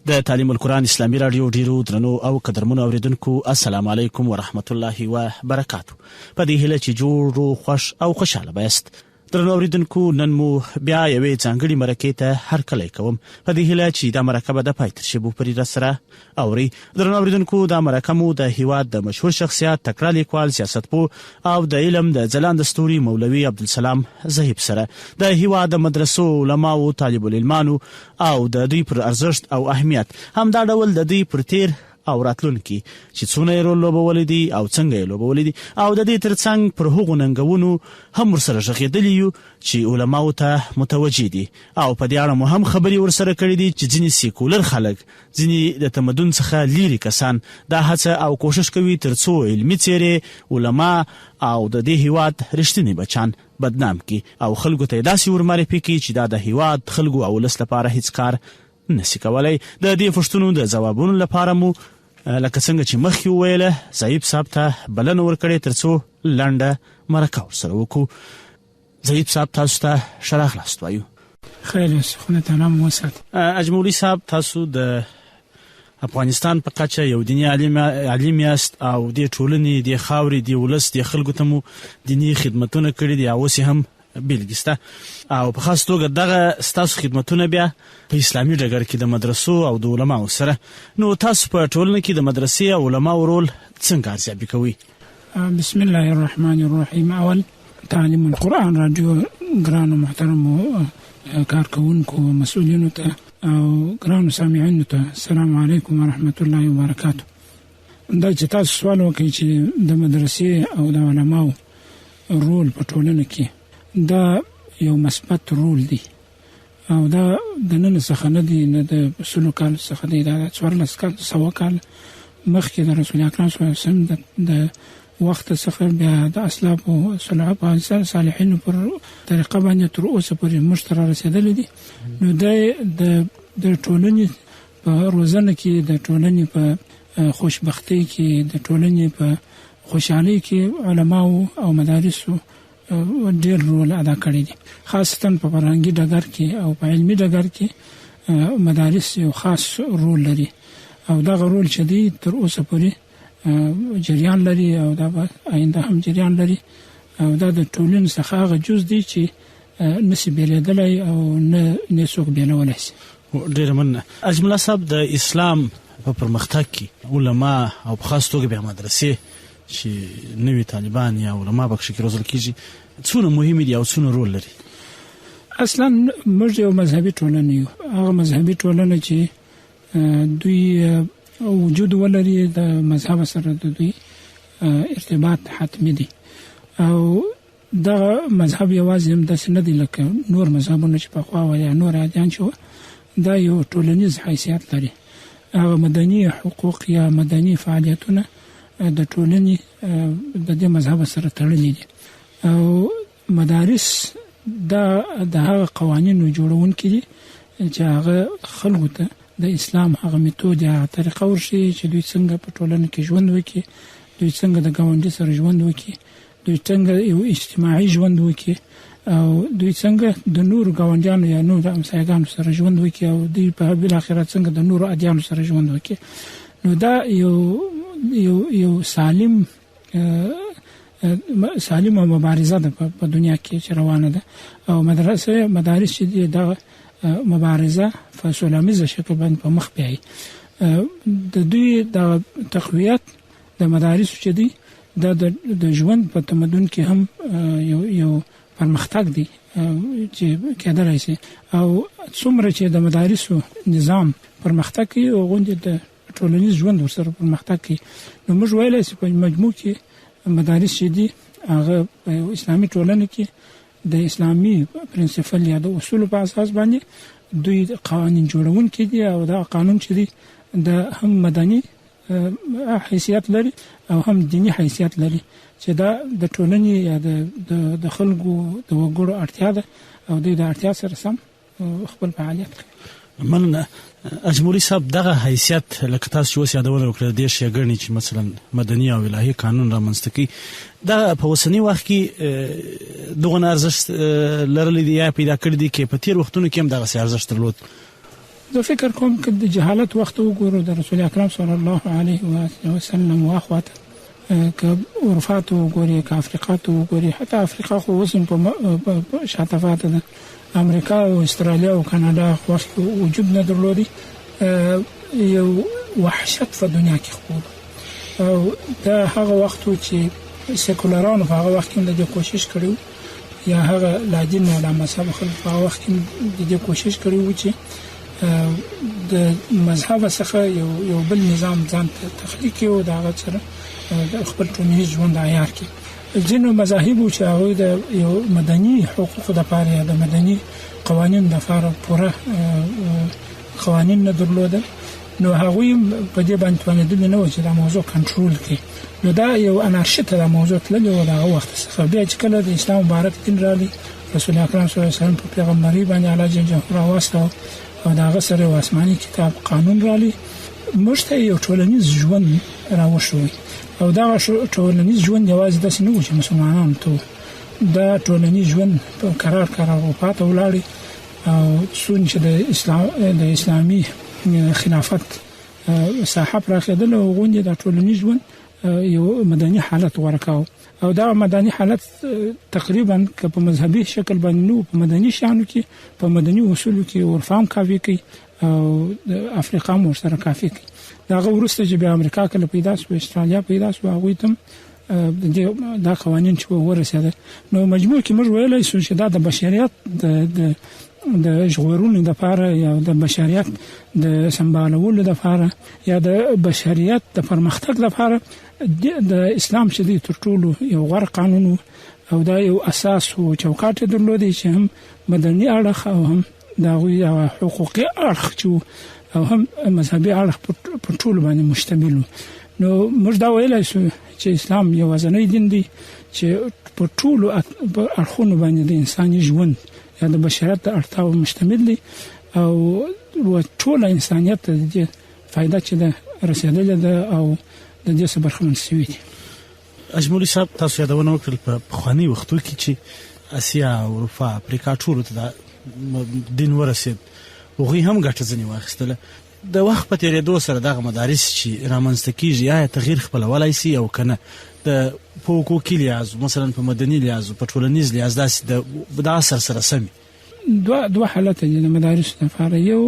د تعلیم القرآن اسلامي رادیو ډیرو درنو او قدرمنو اوریدونکو السلام علیکم ورحمت الله وبرکاتو. په دې هیله چې جوړ خوش او خوشاله بایست. درنو اوریدونکو نن مو بیا یوې ځانګړي مرکې ته هرکلی کوم په دې هیله چې دا مرکه به د پای تر شبو پورې راسره اوري. درنو اوریدونکو دا مرکه مو د هیواد د مشهور شخصیت تکړه لیکوال سیاستپوه او د علم د ځلانده ستوري مولوي عبدالسلام زهيب سره د هیواد د مدرسو علماو طالب العلمانو او د دوی پر ارزښت او اهمیت همدا ډول د دوی پر تیر او راتلونکي چې څونه یې رول لوبولی دي او څنګه یې لوبولی دي او د دې ترڅنګ پر هغو ننګونو هم ورسره غږېدلي یو چې علماو ته متوجه دي او په دې اړه مو هم خبرې ورسره کړې دي چې ځینې سیکولر خلک ځینې د تمدن څخه لیرې کسان دا هڅه او کوشش کوي ترڅو علمي څیرې علما او د دې هیواد رښتینی بچان بدنام کی او خلکو ته داسې ورمعرفي کړي چې دا د هیواد خلکو او ولس لپاره هیڅ کار نسی کولای. د دې پوښتنو د ځوابونو لپاره مو لکه څنګه چې مخکې وویله زهيب صاحب ته بلنه ورکړې ترڅو لنډه مرکه ورسره وکړو. زهيب صاحب تاسو ته ښه راغلاست وایو. خیر اوسې، خدای تعالی مو وساتي. اجمولي صاحب تاسو د افغانستان په کچه یو دیني عالم یاست او د ټولنې د خاورې د ولس د خلکو ته مو دینی خدمتونه کړي دي او اوس هم بیلګسته او په خاص توګه دغه ستاسو خدمتونه بیا په اسلامي ډګر کې د مدرسو او د علماو سره. نو تاسو په ټولنه کې د مدرسې او علماو رول څنګه ارزیابي کوئ؟ بسم الله الرحمن الرحیم. اول تعلیم القرآن رادیو ګرانو محترمو کارکوونکو مسؤلینو ته او ګرانو سامعینو ته السلام علیکم ورحمت الله وبرکاتو. دا چې تاسو سوال وکړئ چې د مدرسې او د علماو رول په ټولنه کې دا یو مثبت رول دی او دا د نن څخه نه دی، نه د سلو کال څخه دی، دا 14 کال 100 کال مخکې د رسول اکرم صلی الله علیه وسلم د وخت څخه بیا د اسلاف او صالحین صالحین پر طریقه باندې تر اوسه پورې مشترک رسیدلی دي. نو د ټولنې په روزنه کې، د ټولنې په خوشبختی کې، د ټولنې په خوشحالي کې علماو او مدارسو ډېر رول ادا کړی دي، خاصتا په فرهنګي ډګر کې او په علمي ډګر کې مدارس یو خاص رول لري او دغه رول چې دی تر اوسه پورې جریان لري او دا آینده هم جریان لري او دا د ټولنې څخه هغه جز دی چې نسی بیلیدلی او نه څوک بیلولی شي. ډېره مننه. اجملا صاحب د اسلام په پرمختګ کې علما او په خاص توګه بیا مدرسې چې نوی طالبان یا علما پکې کې روزل کېږي څونه مهم دي او څونه رول لري؟ اصلا موږ یو مذهبي ټولنه یو، هغه مذهبي ټولنه چې دوی وجود ولري د مذهب سره د دوی ارتباط حتمی دي او دغه مذهب یوازې هم داسې نه دی لکه نور مذهبونه چې پخوا وو یا نور ادیان شو، دا یو ټولنیز حیثیت لري. هغه مدني حقوق یا مدني فعالیتونه د ټولنې د دې مذهب سره تړلي دي او مدارس د هغه قوانینو جوړونکي دي چې هغه خلکو ته د اسلام هغه میتود یا طریقه ورشي چې دوی څنګه په ټولنه کې ژوند وکړي، دوی څنګه د ګاونډي سره ژوند وکړي، دوی څنګه یو اجتماعي ژوند وکړي او دوی څنګه د نورو ګاونډیانو یا نورو همسایګانو سره ژوند وکړي او دوی په بالاخره څنګه د نورو ادیانو سره ژوند وکړي. نو دا یو سالم مبارزه ده په دنیا کې چې روانه ده او مدارس چې د مبارزه په سولامیزه شکل باندې په مخ بیایي. د دوی د تقویت د مدارس چې دی د ژوند په تمدن کې هم یو پرمختګ دی چې کېدلی شي او څومره چې د مدارسو نظام پرمختګ کوي او غوندې د ټولنیز ژوند ورسره پرمختګ کوي. نو موږ ویلی چې په مجموع کې مدارس چې دي هغه په اسلامي ټولنه کې د اسلامي پرنسپل یا د اصولو په اساس باندې دوی قوانین جوړونکي دي او دا قانون چې دی د هم مدني حیثیت لري او هم دینی حیثیت لري چې دا د ټولنې یا د خلکو د وګړو اړتیا ده او د اړتیا سره سم خپل فعالیت کوي. مننه. اجمولي صاحب دغه حیثیت لکه تاسو چې اوس یادونه وکړه د دې شیګړنی چې مثلا مدني او الهي قانون رامنځته کوي دا په اوسنی وخت کې دغه ارزښت لرلې دی یا پیدا کړی دی کې په تیر وختونو کې هم دغه ارزښت درلود؟ زه فکر کوم که د جهالت وخت وګورو د رسول اکرم صلی الله علیه وسلم واخواته که اروپا ته وګوري که افریقا ته وګوري حتی افریقا خو اوس هم په شاته پاتې ده امریکا او استرالیا او کاناډا خو وجود نه درلودي یو وحشت په دنیا کې خپور او دا هغه وخت چې سیکولرانو په هغه وخت کې د کوشش کړو یا هغه لا دین ولا مذهب خلک په هغه وخت کې د کوشش کړو چې د مذهب څخه یو بل نظام ځان تخلیق او دا هغه سره خپل ټولنیز ژوند عیار کړي ځینو مذاهب چې هغه د یو مدني حقوقو لپاره یا د مدني قوانینو لپاره پوره قوانین نه درلودل نو هغه په دې باندې باندې نه و چې دا موضوع کنټرول کړي نو دا یو انارشیت دا موضوع تللی و دا وخت څخه بیا چې کله د اسلام مبارک دین رالی رسول اکرم صلی الله علیه وسلم په پیغمبري باندې علی جنجه راوستو او دا غسر او آسماني کتاب قانون رالی موږ ته یو ټولنیز ژوند راوښوي او دا ټولنیز ژوند یوازې د سنو چې مسلمانانو ته دا ټولنیز ژوند په قرار او پاتې ولاړی او څون چې د اسلامي خلافت ساحه پراخېدل او غونډه د ټولنیز ژوند یو مدني حالت ورکاو او دا مدني حالت تقریبا که په مذهبي شکل باندې نو په مدني شانو کې په مدني اصولو کې ورفام کافي کوي او د افریقا مو سره کافي کوي دا غوړسته چې په امریکا کې پیدا شو استرالیا پیدا شو هغه تم دا قوانين چې ورسېده نو مجموع کې موږ ویلای شو چې دا د بشریت د ژغورلو لپاره یا د بشریت د سمبالولو لپاره یا د بشریت د پرمختګ لپاره د اسلام چې د ترټولو یو غوره قانون او دا یو اساس او چوکاټ درلودي چې هم مدني اړخ او هم د حقوقي اړخ او هم مذهبي اړخ په ټول باندې مشتمل نو موږ دا ویلای شو چې اسلام یو ځانګړی دین دی چې په ټول اړخونو باندې د انساني ژوند یا د بشریت د اړتیاو مشتمل دی او ټول انسانیت ته د فائدہ چې د رسیدل ده او د دې څخه برخمن شوی دي اجمل صاحب تاسو یادونه وکړل په خواني وختو کې چې اسیا اروپا افریقا ټول ته دین ورسید او غي هم ګټه ځنی واخیستله د وخت په تیریدو سره دغه مدارس چې رامنځته کیږي یا تغییر خپلولای شي او کنه د حقوقي لحاظ مثلا په مدني لحاظ په ټولنیز لحاظ د اثر سره سمي دوه حالت دي د مدارس لپاره یو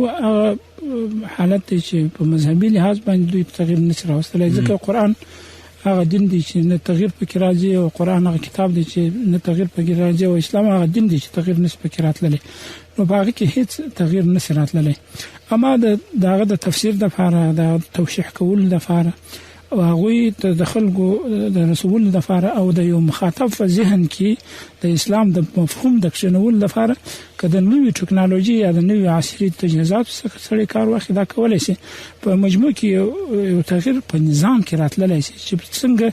حالت چې په مذهبي لحاظ باندې دوی تغییر نشي راوستلای ځکه قرآن هغه دین دی چې نه تغییر پکې راځي او قرآن هغه کتاب دی چې نه تغییر پکې راځي او اسلام هغه دین دی چې تغییر نشي پکې راتللی نو هغه کې هیڅ تغییر نشي راتللی اما دغه د تفسیر لپاره د توشیح کول لپاره او هغه ته د خلکو د رسول لپاره او د یو مخاطب په ذهن کې د اسلام د مفهوم د کشنول لپاره کله نوې ټکنالوژي یا د نوې عصري تجهیزات څخه سره کار واخلي دا کولای شي په مجموع کې یو تغییر په نظام کې راتللی شي چې څنګه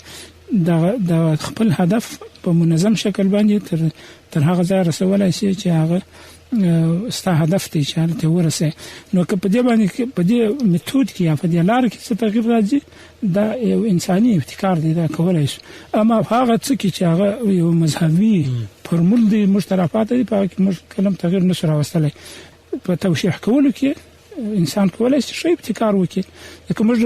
د خپل هدف په منظم شکل باندې تر هغه ځای رسولای شي چې هغه ستا هدف ته اشاره ورسه نو که په دې باندې په دې میتود کې یا په دې لار کې څه تغییر راځي دا یو انساني ابتکار دی دا کولای شي اما هغه څه چې هغه یو مذهبي فرمول دی مشترکات دی په کې موږ کلم تغییر نشو راوستلای په توشیح کولو کې انسان کولای شي ابتکار وکړي لکه موږ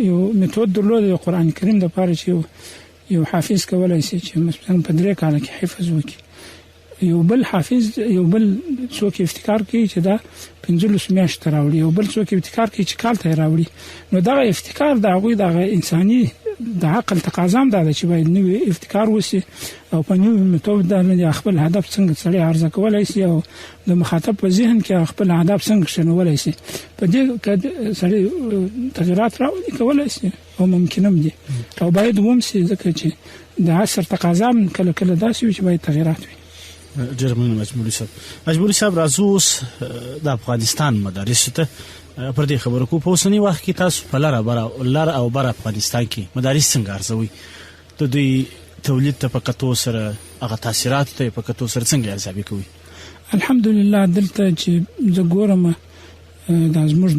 یو میتود درلود قرآن کریم د پاره چې یو حافظ کولای شي چې مثلا په 3 کال کې حفظ وکړي یو بل حافظ یو بل څوک ابتکار کوي چې دا 15 میاشتې راوړي یو بل څوک ابتکار کوي چې کال ته راوړي نو دا ابتکار دا غوي دا انساني د عقل تقاضا ده چې باید نوې ابتکار وشي او په نوې میتود د خپل هدف څنګه سړی عرضه کولای شي او د مخاطب په ذهن کې خپل هدف څنګه شنولای شي په دې کې سړی تغیرات راوړي کولای شي او ممکن هم دي او باید ومسي ځکه چې د عصر تقاضا کله کله داسې چې باید تغیرات وي جرمن مجبوري صاحب راځوس د افغانستان مدارس ته پر دې خبرو کو په اوسنی وخت کې تاسو په لار او بر افغانستان کې مدارس څنګه ارزوي د دوی تولید ته په کتو سره هغه تاثیرات ته په کتو سره څنګه ارزیابي کوي الحمدلله دلته چې زه ګورم د زموږ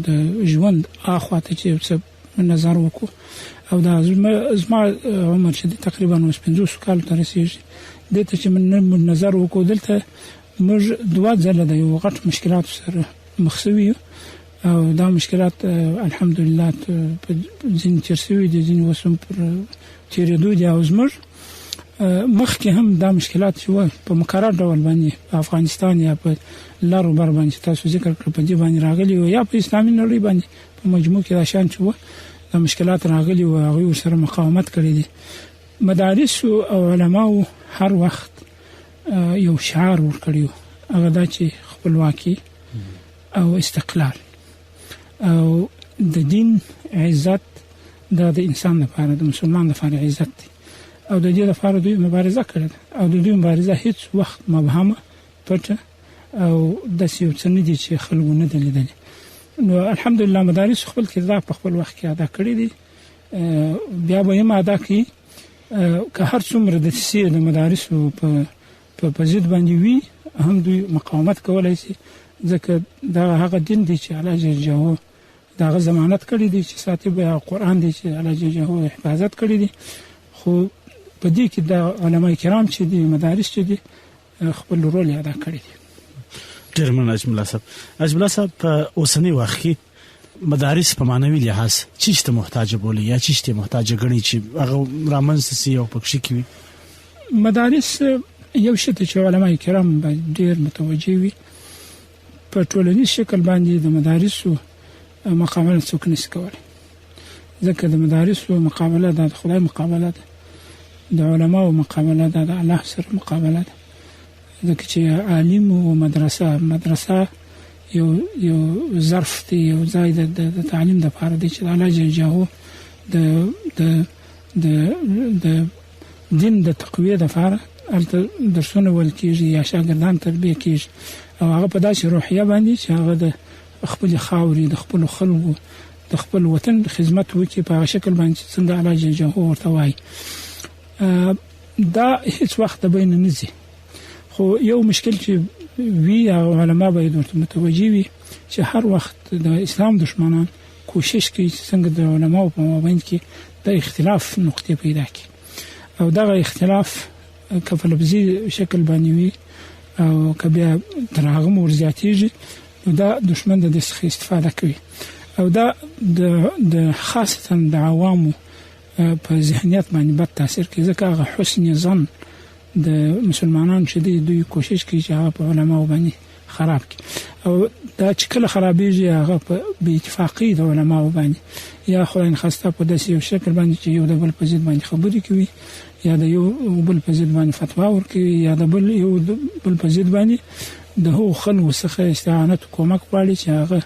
د ژوند اخواته چې نظر وکړو او دا زما عمر چې تقریبا 15 کال ته رسیدي دته چې من نظر وکړو دلته موږ دوه ځله د یو غټ مشکلات سره مخ شوي او دا مشکلات الحمدلله په ځینې تیر شوي دي، ځینې اوس هم پر تېرېدو دي. او زموږ مخکې هم دا مشکلات چې وه په مقرر ډول باندې په افغانستان یا په لر و بر باندې تاسو ذکر کړ په دې باندې راغلي وو، یا په اسلامي نړۍ باندې په مجموع کې دا شان چې وه دا مشکلات راغلي وو، هغوی ورسره مقاومت کړی دی. مدارسو او علماو هر وخت یو شعار ورکړی وو، هغه دا چې خپلواکي او استقلال او د دین عزت دا د انسان لپاره د مسلمان لپاره عزت دی او د دې لپاره دوی مبارزه کړې ده او د دوی مبارزه هیڅ وخت مبهمه پټه او د یو څه نه دي چې خلکو نه دي لیدلي. نو الحمدلله مدارس خپل کردار په خپل وخت کې ادا کړی دي، بیا به یې ادا کړي. که هر څومره د سیاسي د مدارسو په ضد باندې وي هم دوی مقاومت کولای شي، ځکه دا هغه دین دی چې الله جل جلاله دا ضمانت کړی دی چې ساتي به قرآن دی چې الله جل جلاله حفاظت کړی دی. خو په دې کې د علماء کرام چې دي مدارس چې دي خپل رول ادا کړی دی. ډېر مننه اجمل الله صاحب. اجمل الله صاحب په اوسنی وخت کې مدارس په معنوي لحاظ چیشته محتاج بولی یا چیشته محتاج غني چې هغه رامنځته سي او پکښې کوي؟ مدارس یو شی چې علماء کرام ډېر متوجه وي. په ټولنیز شکل باندې د مدارسو مقابله څوک نشي کولی، ځکه د مدارسو مقابله د خدای مقابله ده، د علماو مقابله ده، د الله سره مقابله ده. ځکه چې عالم او مدرسه یو ظرف دی، یو ځای د تعلیم لپاره دی چې الله جل جلاله د دین د تقویه لپاره البته درسونه ول کېږي یا شاګردان تربیه کېږي او هغه په داسې روحیه باندې چې هغه د خپل خاورې د خپل خلکو د خپل وطن خدمت وکړي په هغه شکل باندې څنګه الله جل جلاله ورته وایي. دا هیڅ وخت د بین نه ځي، خو یو مشکل چې وی علماء باید ورته متوجه وي چې هر وخت د اسلام دشمنان کوشش کوي چې څنګه د علماو په مابین کې د اختلاف نقطې پیدا کړي او دغه اختلاف که په لفظي شکل باندې وي او که بیا تر هغه هم ورزیاتېږي نو دا دشمن د دې څخه استفاده کوي او دا د خاصتا د عوامو په ذهنیت باندې بد تاثیر کوي، ځکه هغه حسن ظن د مسلمانانو چې دوی کوشش کوي چې هغه په علماو باندې خراب کړي او دا چې کله خرابېږي هغه په بې اتفاقي د علماو باندې یا خدای نخواسته په داسې یو شکل باندې چې یو د بل په ضد باندې خبرې کوي یا د یو بل په ضد باندې فتوا ورکوي یا د بل په ضد باندې د هغو خلکو څخه استعانت کومک غواړي چې هغه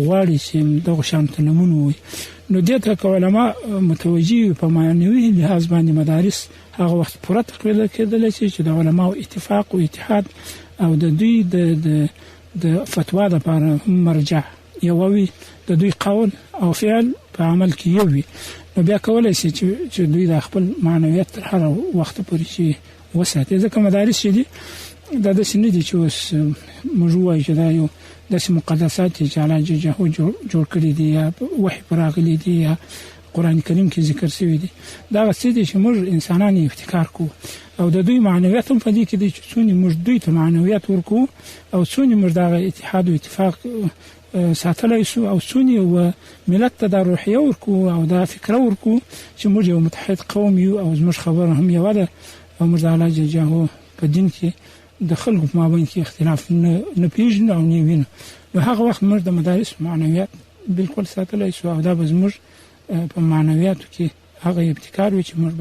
غواړي چې دغه شان تلمون وي. نو دې ته که علما متوجه په معنوي لحاظ باندې مدارس هغه وخت پوره تقویه کېدلی شي چې د علماو اتفاق او اتحاد او د دوی د فتوا لپاره مرجع یو وي، د دوی قول او فعل په عمل کې یو وي، نو بیا کولای شي چې دوی د خپل معنویت تر هر وخت پورې چې وساتي. ځکه مدارس چې دي دا داسې نه دي چې اوس موږ وایو چې دا یو داسې مقدسات چې الله جل جلاله جوړ کړي دي یا وحي پر راغلي دي یا قرآن کریم کې ذکر شوی دي. دا څه دي چې موږ انسانان ابتکار کوو او د دوی معنویت هم په دې کې دي چې څونه موږ دوی ته معنویت ورکو او څونه موږ دا اتحاد او اتفاق ساتلای شو او څونه ملت ته د روحیه ورکو او د فکر ورکو چې موږ یو متحد قوم یو او زموږ خبره هم یو ده او موږ د الله جل جلاله په دین کې د خلکو په مابین کې اختلاف نه پیژنو او نه وینو. نو هغه وخت موږ د مدارس معنویت بالکل ساتلای شو او دا به زموږ په معنویاتو کې هغه ابتکار وي چې موږ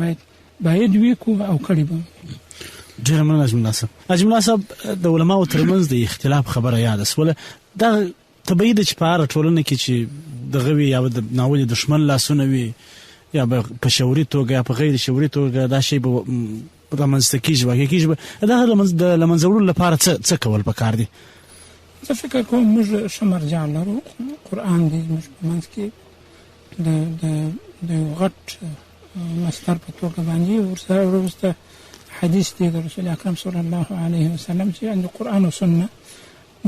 باید وکړو او کړی به. ډېر مننه اجمل الله صاحب. اجمل الله صاحب د علماو ترمنځ د اختلاف خبره یاد اسوله دا طبیعي د چپاره ټولنه کې چې دغه وی یا د ناوړي دشمن لاسونه وي یا په شعوري توګه یا په غیر شعوري توګه دا شی به رامنځته کیږي واقع کیږي. دا د لمنځورو لپاره څه کول پکار دي؟ زه فکر کوم موږ شمرجع لرو، قرآن دی موږ په منځ کې د غټ مصدر په توګه باندې ورسره وروسته حدیث دی د رسول اکرم صلی الله علیه وسلم چې د قرآن او سنت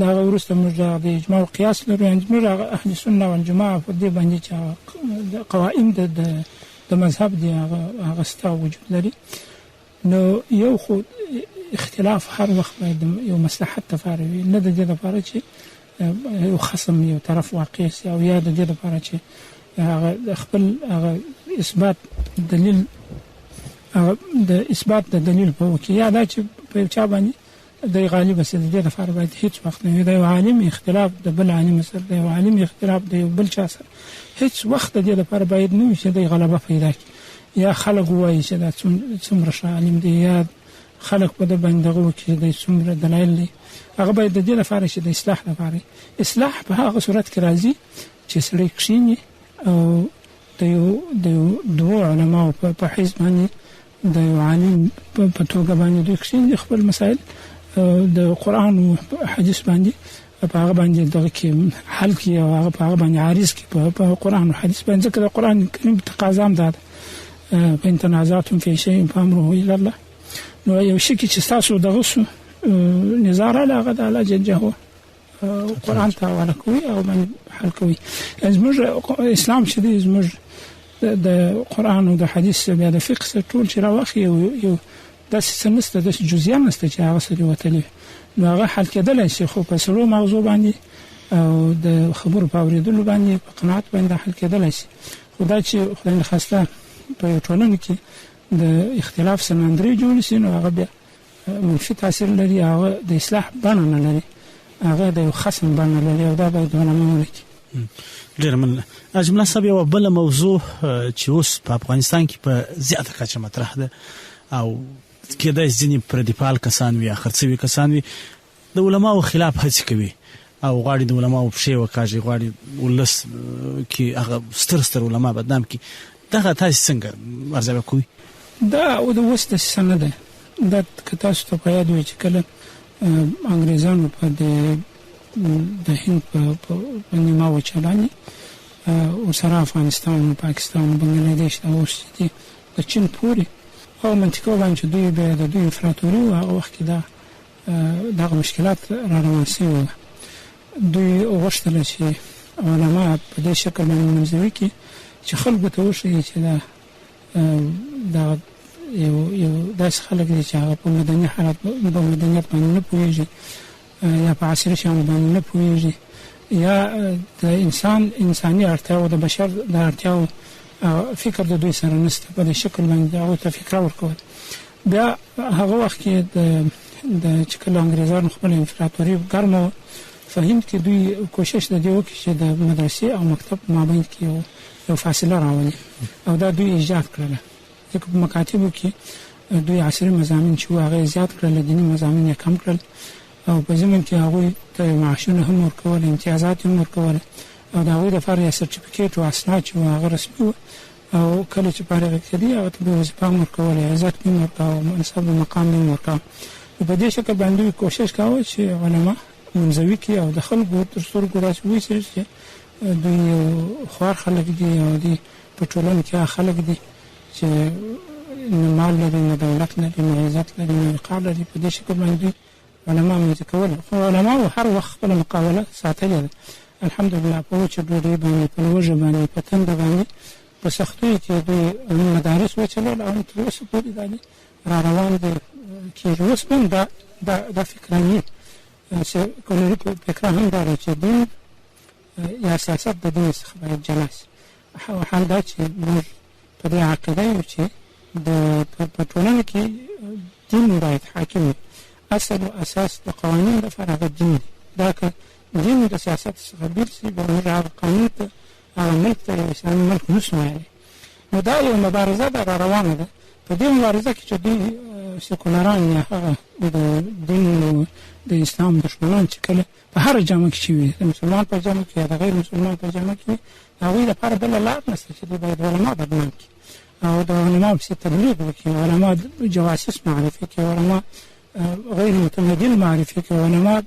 دا وروسته موږ د اجماع او قیاس لرو. یعنې موږ اهل سنت او جماعت په دې باندې چې قواعد د مذهب دی هغه ستا وجود لري. نو یو خو اختلاف هر وخت باید یو مصلحت لپاره وي، نه د دې لپاره چې یو خصم یو طرف واقع سي او یا د دې لپاره چې هغه خپل هغه اثبات دلیل د اثبات د دلیل په وکي یا دا چې په چا باندې د غالب سي د دې لپاره باید هیڅ وخت نه وي د یو عالم اختلاف د بل عالم سره، د یو عالم اختلاف د یو بل چا سره هیڅ وخت د دې لپاره باید نه وي چې د غلبه پیدا کړي یا خلک وایي چې دا څومره ښه عالم دی یا خلک په د باندې دغه وکړي د څومره دلایل دي. هغه باید د دې لپاره چې د اصلاح لپاره اصلاح په هغه صورت کې راځي چې سړی کښیني او د دوه علماو په حیث باندې د یو عالم په توګه باندې دوی کښیني خپل مسایل د قرآن او حدیث باندې په هغه باندې دغه کې حل کړي او هغه په هغه باندې عارض کړي په قرآن او حدیث باندې، ځکه د قرآن کریم تقاضا هم ده فإن تنازعتم في شيء فأمره إلى الله. نو یو شي کې چې تاسو دغه سو نظاره لاغه د الله جل جلاله قرآن ته ورکوي او باندې حل کوي. زموږ اسلام چې دی زموږ د قرآن او د حدیث بیا د فقه سره ټول چې راوخي یو داسې څه نشته، داسې جزئیات نشته چې هغه سره وتلي نو هغه حل کېدلی شي، خو په څلورو موضوع باندې او د خبرو په اورېدلو باندې په قناعت باندې حل کېدلی شي. خو دا چې خدای نخواسته په یو ټولنه کې د اختلاف سمندري جوړ شي نو هغه بیا منفي تاثیر لري، هغه د اصلاح بڼه نه لري، هغه د یو خصم بڼه لري او دا باید علماء ولیکي. ډېر مننه. اجمل صاحب یو بل موضوع چې اوس په افغانستان کې په زیاته کچه مطرح ده او کېدای ځینې پردیپال کسان وي یا خرڅوي کسان وي د علماو خلاف هڅې کوي او غواړي د علماو پښې وکاږي، غواړي ولس کې هغه ستر علما بدنام کړي. دغه تاسو څنګه ارزیابي کوئ؟ دا او د اوس د سنه ده دا که تاسو ته په یاد وي چې کله انګریزانو په د هند په نیمه وچه باندې ورسره افغانستان او پاکستان بنګلاديش او اوس د چین پورې او منطقه باندې دوی به د دوی امپراتوري او هغه وخت کې دغه مشکلات را روان شوي. دوی غوښتل چې علما په دې شکل باندې منځوي کې چې خلکو ته وښیي چې دا یو داسې خلک دي چې هغه په مدني حالت په مدنیت باندې نه پوهېږي یا په عصري شیانو باندې نه پوهېږي یا د انساني اړتیاو د بشر د اړتیاو فکر د دوی سره نشته، په دې شکل باندې هغه ته فکر ورکول. بیا هغه وخت کې د چې کله انګریزانو خپل امپراتوري ګرمه په هند کې دوی کوشش د دې وکړي چې د مدرسې او مکتب مابین کې یو فاصله راولي او دا دوی ایجاد کړله، ځکه په مکاتبو کې دوی عصري مضامین چې هغه زیات کړل، دیني مضامین یې کم کړل او په ضمن کې هغوی ته معاشونه هم ورکول، امتیازات هم ورکول او د هغوی لپاره یې سرټیفیکیټ او اسناد چې هغه رسمي وو او کله چې فارغ کېدی هغه ته به وظیفه هم ورکوله، عزت به هم ورکاوه، منصب او مقام به هم ورکاوه. په دې شکل باندې دوی کوشش کاوه چې علما منځوي کړي او د خلکو تر سترګو داسې وایي چې دوی خوار خلک دي او دوی په ټولنه کې خلک دي چې نه مال لري، نه دولت لري، نه عزت لري، نه وقار لري. په دې شکل باندې دوی علما منځ کوله، خو علماو هر وخت خپله مقابله ساتلې ده الحمدلله په وچه ډوډۍ باندې، په لوږه باندې، په تنده باندې، په سختیو کې دوی مدارس وچلول او تر اوسه پورې دا را روان دي کېږي. اوس هم دا فکراني سیکولري فکره هم دا ده چې دین یا سیاست د دین څخه باید جلا شي. حال دا چې موږ په دې عقیده یو چې په ټولنه کې دین باید حاکم وي. اصل او اساس د قوانین لپاره هغه دین دی. دا که دین د سیاست څخه بېل شي به موږ هغه قانون ته هغه ملک ته یو اسلامي ملک نشو ویلی. نو دا یو مبارزه ده را روانه ده. په دې مبارزه کې چې دوی سیکولران یا هغه د دین او د اسلام دښمنان چې کله په هر جامه کې چې وي د مسلمان په جامه کې یا د غیر مسلمان په جامه کې هغوی لپاره بله لار نشته چې دوی باید علما بدنام کړي او د علماو پسې تبلیغ وکړي، علما جواسیس معرفي کړي، علما غیر متمدن معرفي کړي، علما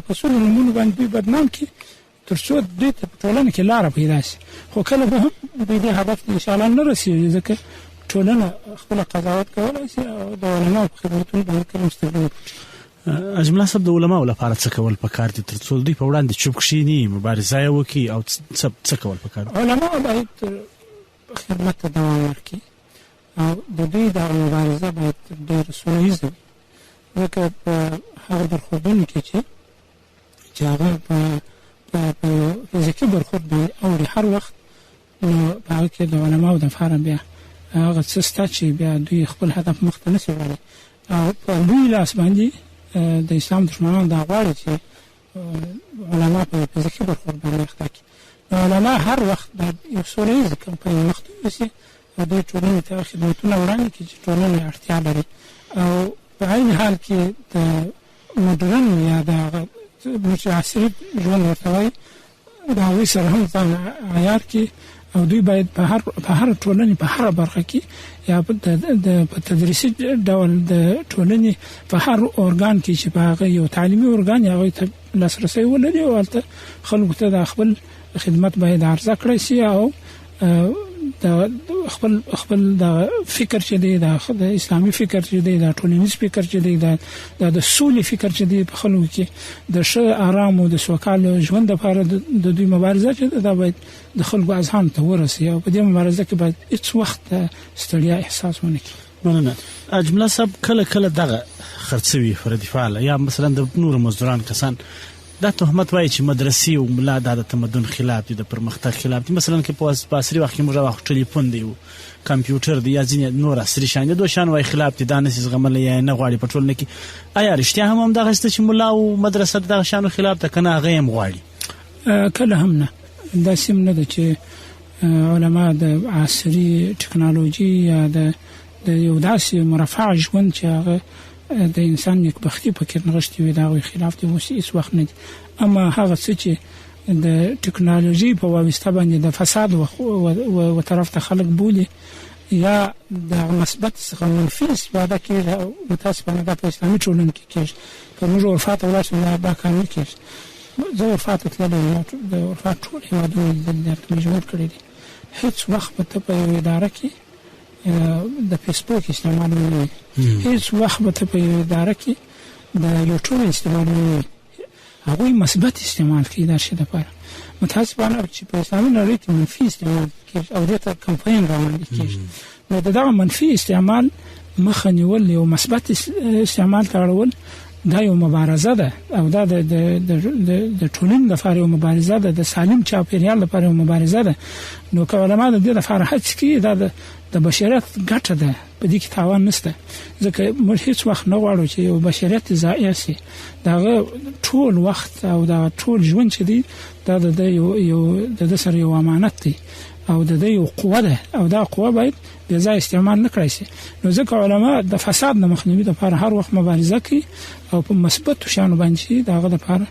په څو نومونو باندې دوی بدنام کړي تر څو دوی ته په ټولنه کې لاره پیدا شي. خو کله به هم دوی دې هدف ته انشاءالله نه رسېږي ځکه ټولنه خپله قضاوت کولی شي او د علماو په خدمتونو باندې کله مستقیم اجمل صاحب د علماو لپاره څه کول پکار دي تر څو دوی په وړاندې چوپ کښېني، مبارزه یې وکړي او څه کول پکار دي؟ علماو باید خدمت ته دوام ورکړي او د دوی دغه مبارزه باید ډېره سوله ییزه وي ځکه په هغه برخوردونو کې چې هغه په فزیکي برخورد باندې اوري هر وخت، نو په هغه کې د علماو دپاره بیا هغه څه شته چې بیا دوی خپل هدف مخ ته نه شي وړلی، او په دوی لاس باندې د اسلام دښمنان دا غواړي چې علما په فزیکي برخورد باندې اخته کړي. نو علما هر وخت باید یو سوله ییز کمپاین مخ ته یوسي او دوی ټولنې ته خدمتونه وړاندې کړي چې ټولنه یې اړتیا لري، او په عین حال کې د مډرن یا د عصري ژوند ورته وایي د هغوی سره هم ځان عیار کړي، او دوی باید په هر ټولنې په هره برخه کې یا په تدریسي ډول د ټولنې په هر ارګان کې چې په هغه یو تعلیمي ارګان هغوی ته لاسرسی ولري، او هلته خلکو ته د خپل خدمت باید عرضه کړی شي، او د خپل د فکر چې دی د اسلامي فکر چې دی د ټولنیز فکر چې دی د سولې فکر چې دی په خلکو کې د ښه آرام او د سوکاله ژوند لپاره د دوی مبارزه چې دا باید د خلکو اذهان ته ورسي، او په دې مبارزه کې باید هیڅ وخت ستړیا احساس ونه کړي. مننه. اجمله صاحب، کله دغه خرڅوي فردي فعال یا مثلا د نور مزدوران کسان دا تهمت وایي چې مدرسې او ملا د تمدن خلاف دي، د پرمختګ خلاف دي. مثلا کې په عصري وخت کې موږ واخ ټلیفون دی او کمپیوټر دی یا ځینې نور عصري شیان دي، دوه شیان وایي خلاف دي، دا نسي زغمل یا نه غواړي په ټولنه کې. آیا رښتیا هم دغه ست چې ملا او مدرسه دغه شیانو خلاف ده کنه هغه هم غواړي؟ کله هم نه، دا سم نه ده چې علما د عصري ټکنالوژي یا د یو داسې مرفع ژوند چې هغه د انسان نیکبختي پکې نغښتې وي دا غوي خلاف دي، اوس هیڅ وخت نه دي. اما هغه څه چې د ټکنالوژي په واسطه باندې د فساد و طرف ته خلک بولي یا د مثبت څخه منفي استفاده کوي، متاسفانه دا په اسلامي ټولنه کې کېږي. که موږ ورفات ولاړ شو دا کار نه کېږي. زه ورفات تللی یم، د ورفات ټول هېوادونه لیدلي دي، مجبور کړي دي. هیڅ وخت به ته په یوه اداره کې د فیسبوک استعمال نه وي، هیڅ وخت به ته په یوه اداره کې د یوټیوب استعمال نه وي. هغوی مثبت استعمال کوي دا شی لپاره. متاسفانه چې په اسلامي نړۍ کې منفي استعمال کېږي او دې ته کمپاین راوړل کېږي، نو د دغه منفي استعمال مخه نیول یو مثبت استعمال ته اړول دا یو مبارزه ده، او دا د ټولنې لپاره یو مبارزه ده، د سالم چاپیریال لپاره یو مبارزه ده. نو که علما د دې لپاره هڅه کوي دا د بشریت ګټه ده، په دې کې تاوان نشته، ځکه موږ هیڅ وخت نه غواړو چې یو بشریت ضایع شي. دغه ټول وخت او دا ټول ژوند چې دی دا د سره یو امانت دی او د یو قوه ده، او دا قوه باید بې ځای استعمال نه کړی شي. نو ځکه علما د فساد نه مخنیوي لپاره هر وخت مبارزه کوي او په مثبتو شیانو باندې دغه لپاره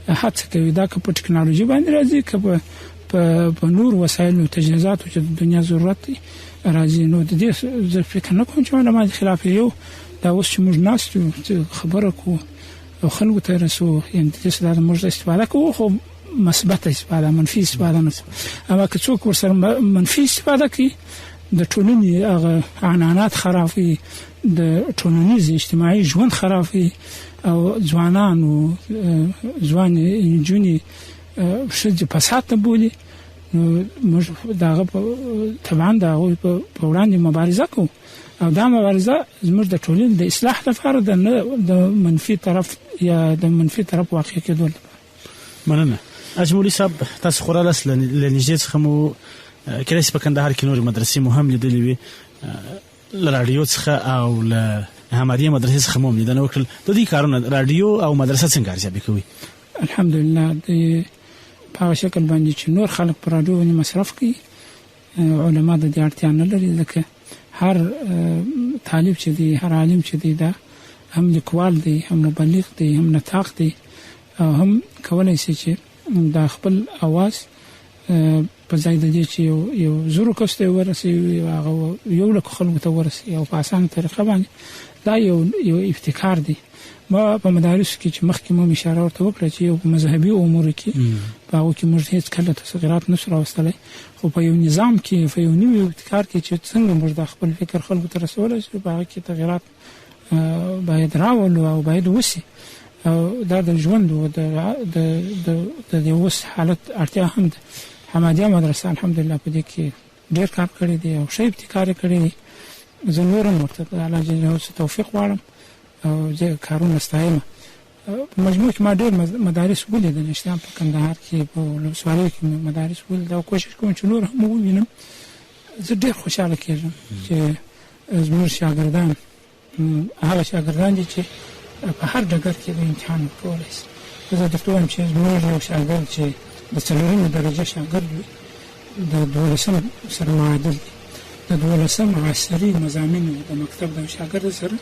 هڅه کوي. دا که په ټکنالوژي باندې راځي، که په نور وسایل او تجهیزاتو چې د دنیا ضرورت دی راځي. نو د دې زه فکر نه کوم چې علما د خلاف یو دا اوس چې موږ ناست یو خبره کوو او خلکو ته رسو، یعنې د دې څخه موږ استفاده کوو، خو مثبت استفاده، منفي استفاده نه. اما که څوک ورسره منفي استفاده کوي د ټولنې هغه عنعنات خرابوي، د ټولنیز اجتماعي ژوند خرابوي، او ځوانان او ځوان نجونې ښځې فساد ته بولي، نو موږ دغه طبعا د هغوی په وړاندې مبارزه کوو، او دا مبارزه زموږ د ټولنې د اصلاح لپاره ده، نه د منفي طرف یا د منفي طرف واقع کېدو لپاره. مننه. اجمولي صاحب، تاسو خورالس لنږدې څخه مو کله چې په کندهار کې نورې مدرسې مو هم لیدلې وي، له راډیو څخه او له همدې مدرسې څخه مو هم لیدنه وکړل. د دې کارونه راډیو او مدرسه څنګه ارزیابي کوي؟ الحمدلله په هغه شکل باندې چې نور خلک په راډیو باندې مصرف کوي، علما د دې اړتیا نه لري، ځکه هر طالب چې دی، هر عالم چې دی، دا هم لیکوال دی، هم مبلغ دی، هم نطاق دی، او هم کولای شي چې د خپل اواز په ځای د دې چې یو زرو کس ته ورسي، هغه یو لک خلکو ته ورسي او په اسانه طریقه باندې، دا یو ابتکار دی. ما په مدارس کې چې مخکې مو اشاره ورته وکړه چې یو مذهبي امور کې په هغه کې موږ هیڅ کله تغیرات نشو راوستلی، خو په یو نظام کې، په یو نوي ابتکار کې چې څنګه موږ د خپل فکر خلکو ته رسولی شو، په هغه کې تغیرات باید راولو او باید وشي. او دا د ژوند او د اوس حالت اړتیا هم ده. حمادیه مدرسه الحمدلله په دې کې ډېر کار کړی دی او ښه ابتکار کړی دی. زه نور هم ورته د الله جل جلاله توفیق غواړم او زه کارونه ستایم. په مجموع کې ما ډېر مدارس ولیدل اشتیام په کندهار کې په ولسوالۍ کې مدارس ولیدل او کوشش کوم چې نور هم ووینم. زه ډېر خوشحاله کېږم چې زموږ شاګردان هغه شاګردان دي چې په هر ډګر کې د امتحان ورکولی شي. زه درته وایم چې زموږ یو شاګرد چې د 4مې درجې شاګرد وي د 12 سره معادل دي. د 12 عصري مضامینو د مکتب د شاګرد سره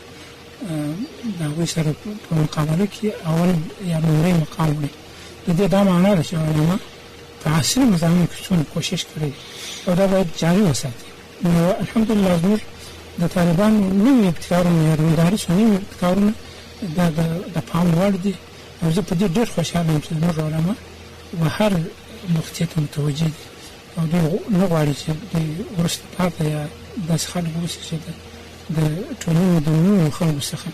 د هغوی سره په مقابله کې اول یا لومړی مقام وړي. د دې دا معنا ده چې علما په عصري مضامینو کې څومره کوشش کړی او دا باید جاري وساتي. نو الحمدلله زموږ د طالبانو نوي ابتکارونه یا د مدارسو نوي ابتکارونه د پام وړ دي او زه په دې ډېر خوشحاله یم چې زموږ علما و هر نقطې ته متوجه دي او دوی نه غواړي چې دوی وروسته پاتې یا داسې خلک اوسي چې د ټولنې د نویو خلکو څخه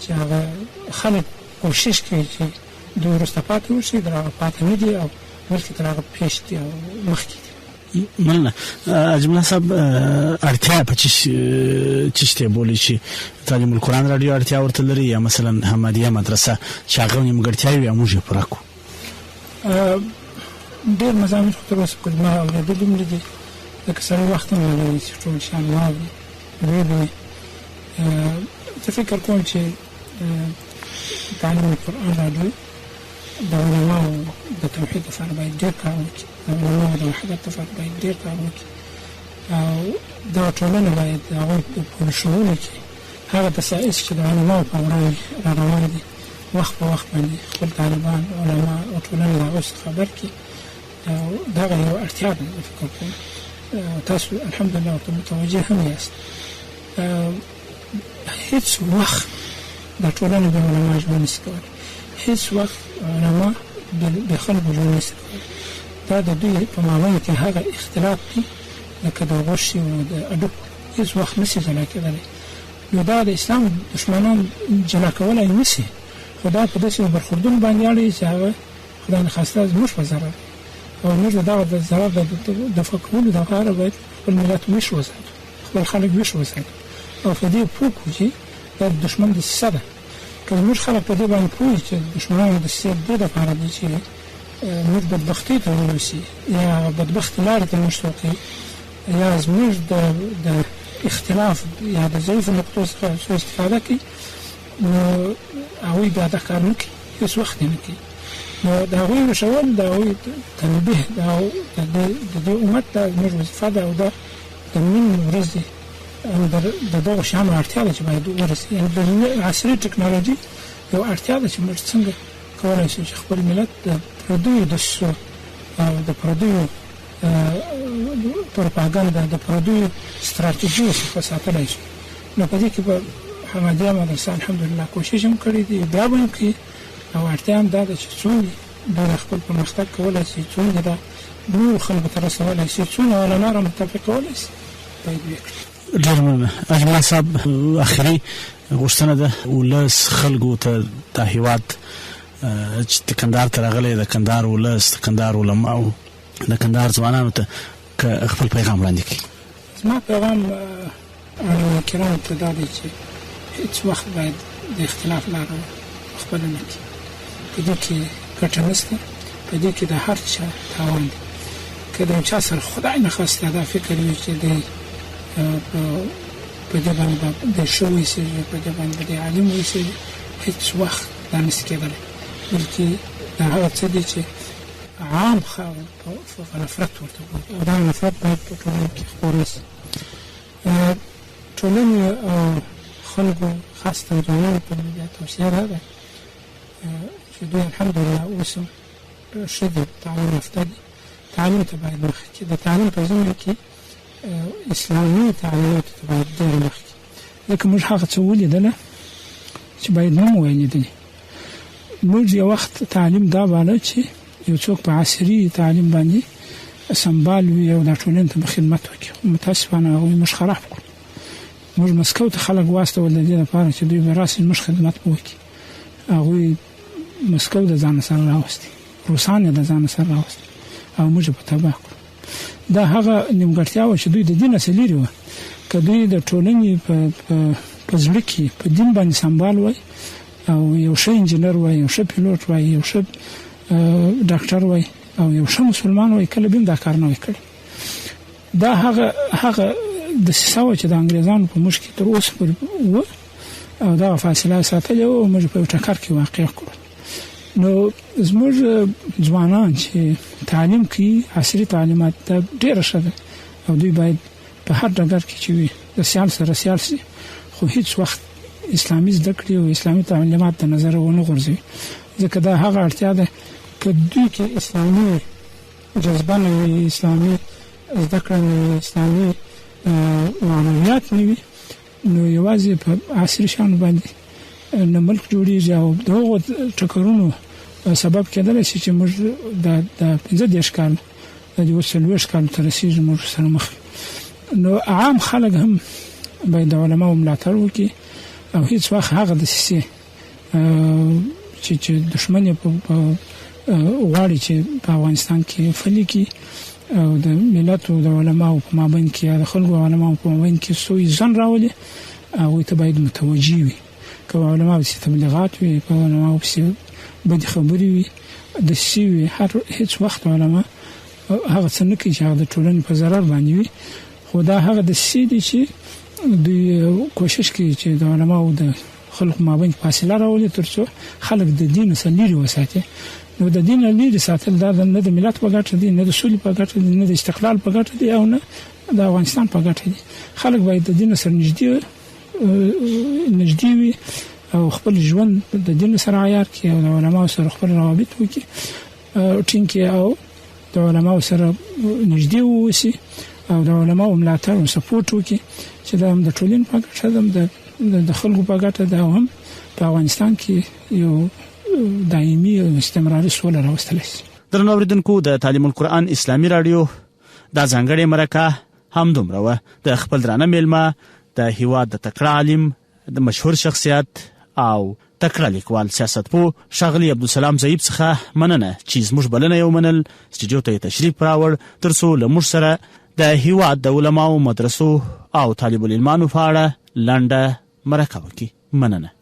چې هغه خلک کوشش کوي چې دوی وروسته پاتې اوسي، تر هغه پاتې نه دي او بلکې تر هغه پیش دي او مخکې دي. مننه. اجمل صاحب اړتیا په چی شته بولی چې تعلیم القرآن رادیو اړتیا ورته لري یا مثلا حمادیه مدرسه چې هغه نیمګړتیاوې موږ یې پوره کړو؟ ډېر مضامین خو تر اوسه پورې ما اورېدلي هم دي، لکه سړی وخت هم نه لري چې ټول شیان واوري ویې. زه فکر کوم چې تعلیم القرآن رادیو د علماو د توحید لپاره باید ډېر کار وکړي، د علماو د وحدت لپاره باید ډېر کار وکړي او دا ټولنه باید د هغوی په پوره کې هغه دسایس چې د علماو په وړاندې را روان دي وخت په وخت باندې خپل طالبان علما او ټولنه د هغوی څخه خبر کړي. دغه یوه اړتیا ده. فکر کوم تاسو الحمدلله ورته متوجه هم یاست. هیڅ وخت د ټولنې د علما ژوند نشي کولی، هیڅ وخت علما د خلکو ژوند نشي کولی. دا د دوی په مابین کې هغه اختلاف دی لکه د غوښې او د اډوکو، هیڅ وخت نشي جلا کېدلی. نو دا د اسلام دشمنان جلا کولی نشي، خو دا په داسې برخوردونو باندې اړوي چې هغه خدای نخواسته زموږ په ضرر او موږ د دغه د ضرر د دفع کولو دپاره باید خپل ملت ویښ وساتو، خپل خلک ویښ وساتو او په دې پوه کړو چې دا د دښمن دسیسه ده. که زموږ خلک په دې باندې پوه چې دښمنانو دسیسې دې دپاره دي چې موږ بدبختۍ ته ونیسي یا بدبختې لارې ته موږ سوقي یا زموږ د اختلاف یا د ضعیفو نقطو څخه څو استفاده کوي، نو هغوی بیا دا کار نه کوي، هېڅ وخت یې نه کوي. نو د هغوی وښول، د هغوی تنبیه د دې امت دا زموږ وظیفه ده او دا د نن ورځې د دغو شیانو اړتیا ده چې باید ورسي. یعنې د عصري ټکنالوژي یو اړتیا ده چې موږ څنګه کولی شو چې خپل ملت د پردیو دسیسو او د پردیو پروپاګنډه د پردیو ستراتیژیو څخه ساتلی شو. نو په دې کې به حمادیه مدرسه الحمدلله کوشش هم کړی دی، بیا به هم کوي او اړتیا هم دا ده چې څومره دوی خپل پرمختګ کولی شي، څومره د نورو خلکو ته رسولی شي، څومره علما را متفق کولی شي باید ویې کړي. ډېر مننه. اجمل صاحب اخري غوښتنه ده ولس خلکو ته د هېواد چې د کندهار ته راغلی د کندهار ولس د کندهار علماو د کندهار ځوانانو ته خپل پیغام وړاندې کړي. زما پیغام علما کرامو ته دا دی چې هېڅ وخت باید د اختلاف لاره خپله نه کړي. په دې کې ګټه نشته، په دې کې د هر چا تاوان دی. که د یو چا سره خدای نخواسته دا فکر وي چې دی په دې باندې د ښه وایسېږي، په دې باندې د عالم وایسېږي، هېڅ وخت دا نشي کېدلی. بلکې دا هغه څه دی چې عام نفرت ورته وایي او دا نفرت باید په ټولنه کې خپور نه شي. ټولنې او خلکو خاصتا ځوانانو ته بیا توصیه دا ده چې دوی الحمدلله اوس هم ښه دي، تعلیم یافته دي، تعلیم ته باید مخکې کړي. د تعلیم په زمینه کې اسلامي تعلیماتو ته باید ډېر مخکې، ځکه موږ هغه څه ولیدله چې باید نه مو ویلیدلي. موږ یو وخت تعلیم دا باله چې یو څوک په عصري تعلیم باندې سمبال وي او دا ټولنې ته به خدمت وکړي. متاسفانه هغوی موږ خراب کړو. موږ مسکو ته خلک واستول د دې لپاره چې دوی به راسي موږ خدمت به وکړي. هغوی مسکو د ځانه سره راوستي، روسان یې د ځانه سره راوستي او موږ په تباه کړو. دا هغه نیمګړتیا وه چې دوی د دې نه څه لرې وه. که دوی د ټولنې په په زړه کې په دین باندې سمبال وای او یو ښه انجینر وای، یو ښه پیلوټ وای، یو ښه ډاکټر وای او یو ښه مسلمان وای، کله به دا کار نه وکړي. دا هغه د سیساو چې د انګريزانو په مشکل تر اوسه پورې و او دا فاصله ساتلې او موږ په ټکر کې واقع کړو. نو زموږ ځوانان چې تعلیم کوي، عصري تعلیمات دا ډېر ښه ده او دوی باید په هر ډګر کې چې وي د سیال سره سیال شي، خو هیڅ وخت اسلامي زده کړې او اسلامي تعلیمات د نظر ونه غورځوي، ځکه دا هغه اړتیا ده که دوی کې اسلامي جذبه نه وي، اسلامي زده کړه نه وي، اسلامي معنویات نه وي، نو یوازې په عصري شیانو باندې نه ملک جوړیږي او دغه ټکرونو سبب کېدلی شي چې موږ د 15 کال د 40 کال تر رسیدو موږ سره مخ. نو عام خلک هم باید د علماو ملاتړ وکړي او هیڅ وخت هغه د سیسي چې دشمن په غواړي چې په افغانستان کې فلي کې او د ملت او د علماو په مابین کې د خلکو علماو په مابین کې سوء ظن راولي او ته باید متوجي وي. که علماو چې تبلیغات وي، که علماو چې بد خبري وي، د سیوي هیڅ وخت علما هغه څنګه چې هغه د ټولنې په ضرر باندې وي، خو دا هغه د سیدي چې دوی کوشش کوي چې د علماو د خلکو مابین فاصله راولي ترڅو خلک د دین سره لري وساتي. نو د دین لري ساتل دا نه د ملت په ګټه دي، نه د سولې په ګټه دي، نه د استقلال په ګټه دي او نه د افغانستان په ګټه دي. خلک باید د دین سره نږدې وي او خپل ژوند د دین سره عیار کړي او د علماو سره خپل روابط وکړي ټینګ کړي او د علماو سره نږدې ووسي او د علماو ملاتړ او سپورټ وکړي چې دا هم د ټولنې په ګټه ده، د خلکو په ګټه ده او هم په افغانستان کې یو دایمي او استمراري سوله راوستل شي. درنو اوریدونکو، د تعلیم القرآن اسلامي رادیو دا ځانګړې مرکه هم دومره وه. د خپل درانه میلمه د هیواد د تکړه عالم، د مشهور شخصیت او تکړه لیکوال سیاستپوه ښاغلي عبدالسلام ضیب څخه مننه چې زموږ بلنه یې ومنل، سټوډیو ته یې تشریف راوړ ترڅو له موږ سره د هیواد د علماو، مدرسو او طالب العلمانو په اړه لنډه مرکه وکړي. مننه.